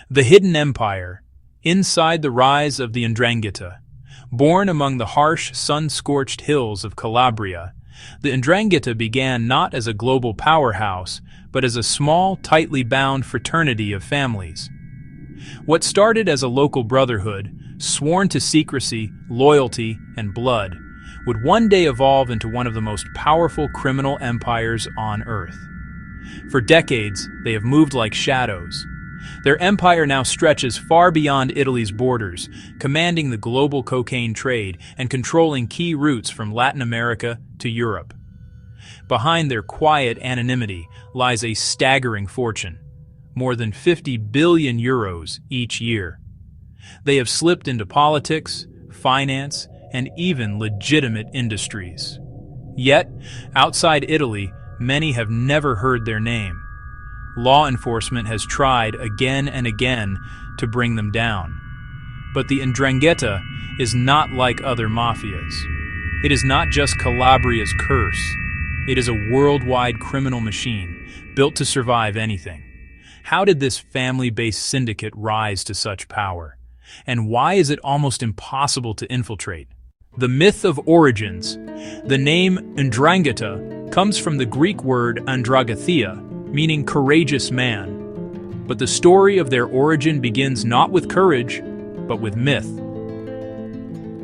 The Hidden Empire, inside the rise of the 'Ndrangheta. Born among the harsh, sun-scorched hills of Calabria, the 'Ndrangheta began not as a global powerhouse, but as a small, tightly bound fraternity of families. What started as a local brotherhood, sworn to secrecy, loyalty, and blood, would one day evolve into one of the most powerful criminal empires on Earth. For decades, they have moved like shadows. Their empire now stretches far beyond Italy's borders, commanding the global cocaine trade and controlling key routes from Latin America to Europe. Behind their quiet anonymity lies a staggering fortune, more than 50 billion euros each year. They have slipped into politics, finance, and even legitimate industries. Yet, outside Italy, many have never heard their name. Law enforcement has tried again and again to bring them down. But the 'Ndrangheta is not like other mafias. It is not just Calabria's curse. It is a worldwide criminal machine, built to survive anything. How did this family-based syndicate rise to such power? And why is it almost impossible to infiltrate? The myth of origins. The name 'Ndrangheta comes from the Greek word andragathia, meaning courageous man. But the story of their origin begins not with courage, but with myth.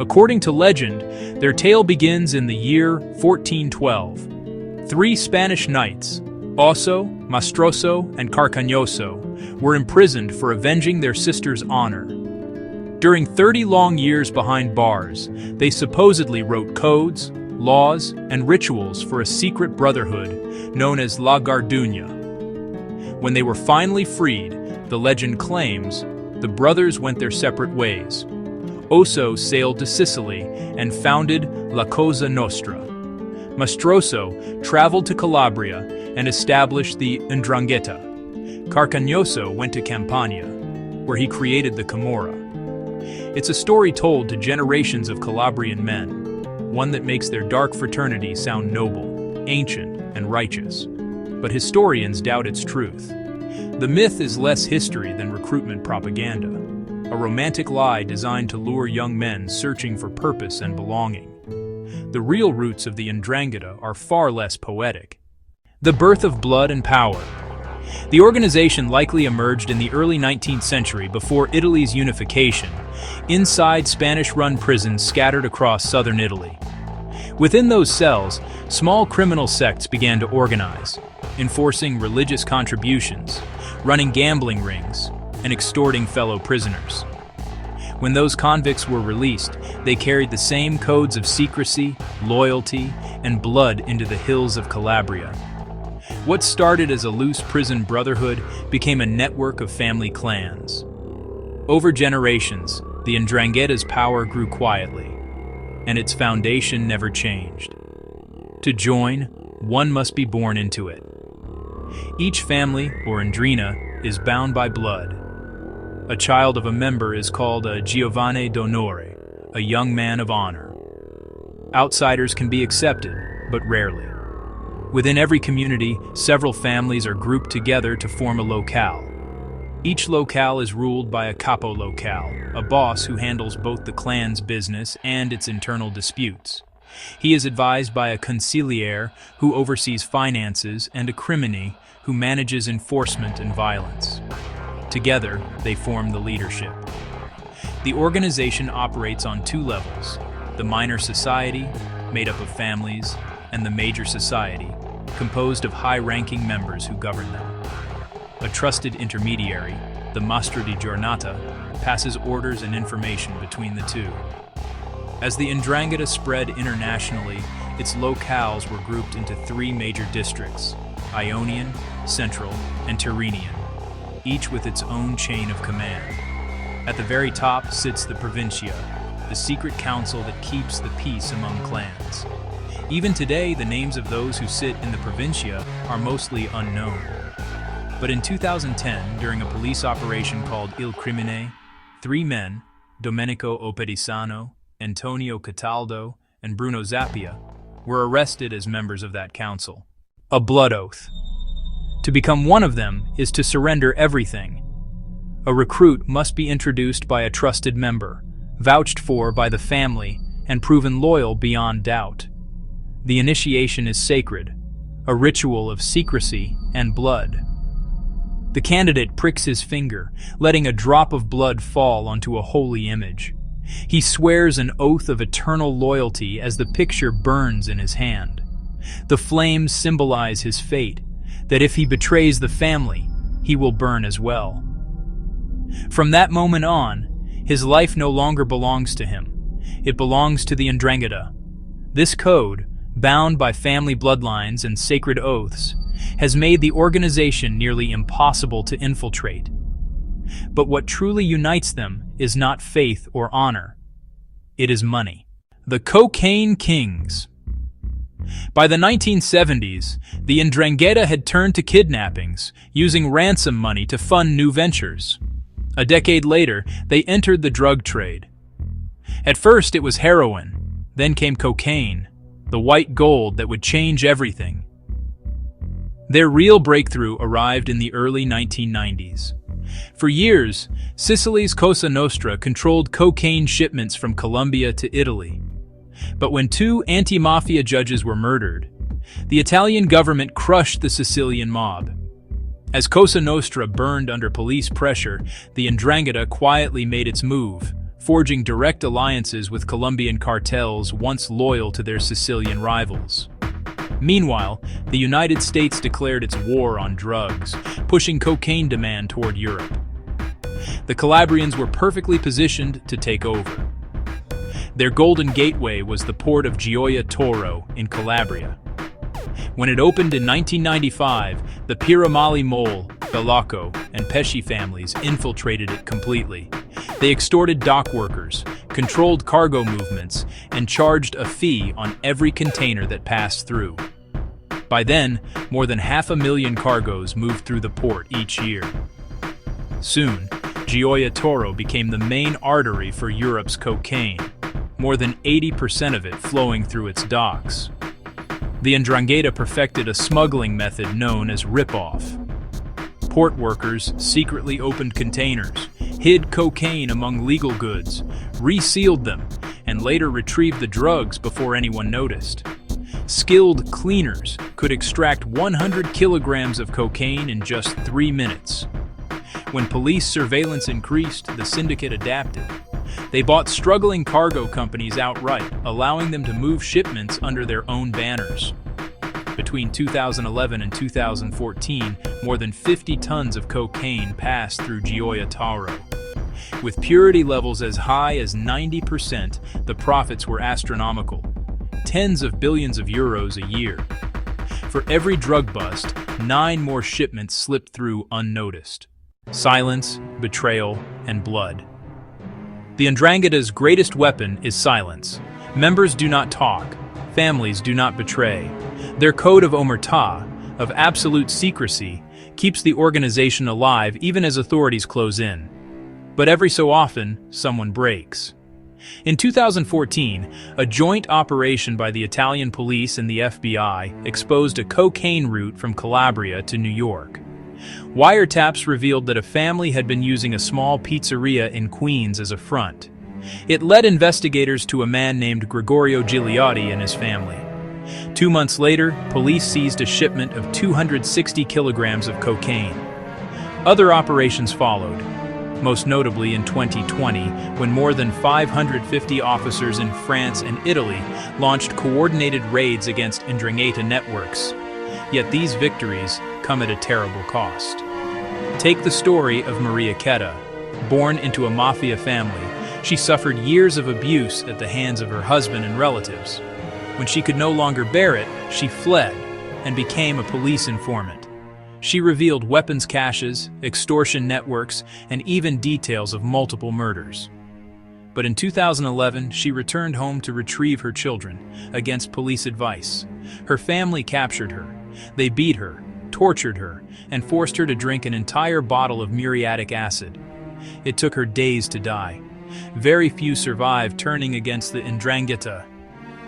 According to legend, their tale begins in the year 1412. Three Spanish knights, Oso, Mastroso, and Carcañoso, were imprisoned for avenging their sister's honor. During 30 long years behind bars, they supposedly wrote codes, laws, and rituals for a secret brotherhood known as La Garduña. When they were finally freed, the legend claims, the brothers went their separate ways. Oso sailed to Sicily and founded La Cosa Nostra. Mastroso traveled to Calabria and established the 'Ndrangheta. Carcañoso went to Campania, where he created the Camorra. It's a story told to generations of Calabrian men, one that makes their dark fraternity sound noble, ancient, and righteous. But historians doubt its truth. The myth is less history than recruitment propaganda, a romantic lie designed to lure young men searching for purpose and belonging. The real roots of the 'Ndrangheta are far less poetic. The birth of blood and power. The organization likely emerged in the early 19th century before Italy's unification, inside Spanish-run prisons scattered across southern Italy. Within those cells, small criminal sects began to organize, enforcing religious contributions, running gambling rings, and extorting fellow prisoners. When those convicts were released, they carried the same codes of secrecy, loyalty, and blood into the hills of Calabria. What started as a loose prison brotherhood became a network of family clans. Over generations, the 'Ndrangheta's power grew quietly, and its foundation never changed. To join, one must be born into it. Each family, or Ndrina, is bound by blood. A child of a member is called a giovane d'onore, a young man of honor. Outsiders can be accepted, but rarely. Within every community, several families are grouped together to form a locale. Each locale is ruled by a capo locale, a boss who handles both the clan's business and its internal disputes. He is advised by a consigliere who oversees finances and a crimine who manages enforcement and violence. Together, they form the leadership. The organization operates on two levels: the minor society, made up of families, and the major society, composed of high-ranking members who govern them. A trusted intermediary, the Mastro di Giornata, passes orders and information between the two. As the 'Ndrangheta spread internationally, its locales were grouped into three major districts: Ionian, Central, and Tyrrhenian, each with its own chain of command. At the very top sits the Provincia, the secret council that keeps the peace among clans. Even today, the names of those who sit in the Provincia are mostly unknown. But in 2010, during a police operation called Il Crimine, three men, Domenico Opedisano, Antonio Cataldo, and Bruno Zappia, were arrested as members of that council. A blood oath. To become one of them is to surrender everything. A recruit must be introduced by a trusted member, vouched for by the family, and proven loyal beyond doubt. The initiation is sacred, a ritual of secrecy and blood. The candidate pricks his finger, letting a drop of blood fall onto a holy image. He swears an oath of eternal loyalty as the picture burns in his hand. The flames symbolize his fate, that if he betrays the family, he will burn as well. From that moment on, his life no longer belongs to him. It belongs to the Ndrangheta. This code, bound by family bloodlines and sacred oaths, has made the organization nearly impossible to infiltrate. But what truly unites them is not faith or honor. It is money. The Cocaine Kings. By the 1970s, the Ndrangheta had turned to kidnappings, using ransom money to fund new ventures. A decade later, they entered the drug trade. At first it was heroin, then came cocaine, the white gold that would change everything. Their real breakthrough arrived in the early 1990s. For years, Sicily's Cosa Nostra controlled cocaine shipments from Colombia to Italy. But when two anti-mafia judges were murdered, the Italian government crushed the Sicilian mob. As Cosa Nostra burned under police pressure, the 'Ndrangheta quietly made its move, forging direct alliances with Colombian cartels once loyal to their Sicilian rivals. Meanwhile, the United States declared its war on drugs, pushing cocaine demand toward Europe. The Calabrians were perfectly positioned to take over. Their golden gateway was the port of Gioia Tauro in Calabria. When it opened in 1995, the Piramali Mole, Bellocco, and Pesci families infiltrated it completely. They extorted dock workers, controlled cargo movements, and charged a fee on every container that passed through. By then, more than 500,000 cargoes moved through the port each year. Soon, Gioia Tauro became the main artery for Europe's cocaine, more than 80% of it flowing through its docks. The 'Ndrangheta perfected a smuggling method known as rip-off. Port workers secretly opened containers, hid cocaine among legal goods, resealed them, and later retrieved the drugs before anyone noticed. Skilled cleaners could extract 100 kilograms of cocaine in just 3 minutes. When police surveillance increased, the syndicate adapted. They bought struggling cargo companies outright, allowing them to move shipments under their own banners. Between 2011 and 2014, more than 50 tons of cocaine passed through Gioia Tauro. With purity levels as high as 90%, the profits were astronomical. Tens of billions of euros a year. For every drug bust, 9 more shipments slipped through unnoticed. Silence, betrayal, and blood. The 'Ndrangheta's greatest weapon is silence. Members do not talk. Families do not betray. Their code of omertà, of absolute secrecy, keeps the organization alive even as authorities close in. But every so often, someone breaks. In 2014, a joint operation by the Italian police and the FBI exposed a cocaine route from Calabria to New York. Wiretaps revealed that a family had been using a small pizzeria in Queens as a front. It led investigators to a man named Gregorio Gigliotti and his family. 2 months later, police seized a shipment of 260 kilograms of cocaine. Other operations followed, most notably in 2020, when more than 550 officers in France and Italy launched coordinated raids against 'Ndrangheta networks. Yet these victories come at a terrible cost. Take the story of Maria Chetta. Born into a mafia family, she suffered years of abuse at the hands of her husband and relatives. When she could no longer bear it, she fled and became a police informant. She revealed weapons caches, extortion networks, and even details of multiple murders. But in 2011, she returned home to retrieve her children, against police advice. Her family captured her. They beat her, tortured her, and forced her to drink an entire bottle of muriatic acid. It took her days to die. Very few survive turning against the 'Ndrangheta.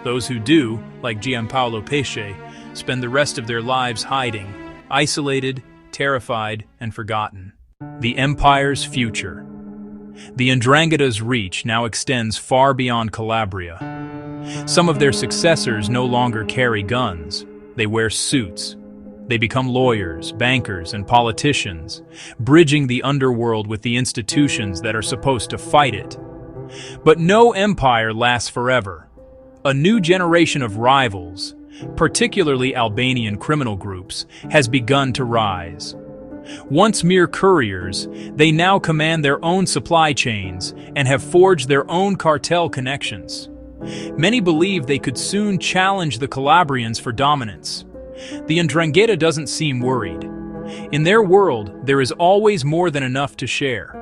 Those who do, like Giampaolo Pesce, spend the rest of their lives hiding, isolated, terrified, and forgotten. The empire's future. The 'Ndrangheta's reach now extends far beyond Calabria. Some of their successors no longer carry guns. They wear suits. They become lawyers, bankers, and politicians, bridging the underworld with the institutions that are supposed to fight it. But no empire lasts forever. A new generation of rivals, particularly Albanian criminal groups, has begun to rise. Once mere couriers, they now command their own supply chains and have forged their own cartel connections. Many believe they could soon challenge the Calabrians for dominance. The 'Ndrangheta doesn't seem worried. In their world, there is always more than enough to share.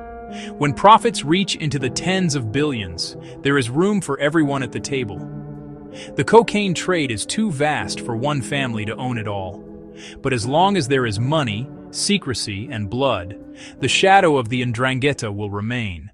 When profits reach into the tens of billions, there is room for everyone at the table. The cocaine trade is too vast for one family to own it all. But as long as there is money, secrecy, and blood, the shadow of the 'Ndrangheta will remain.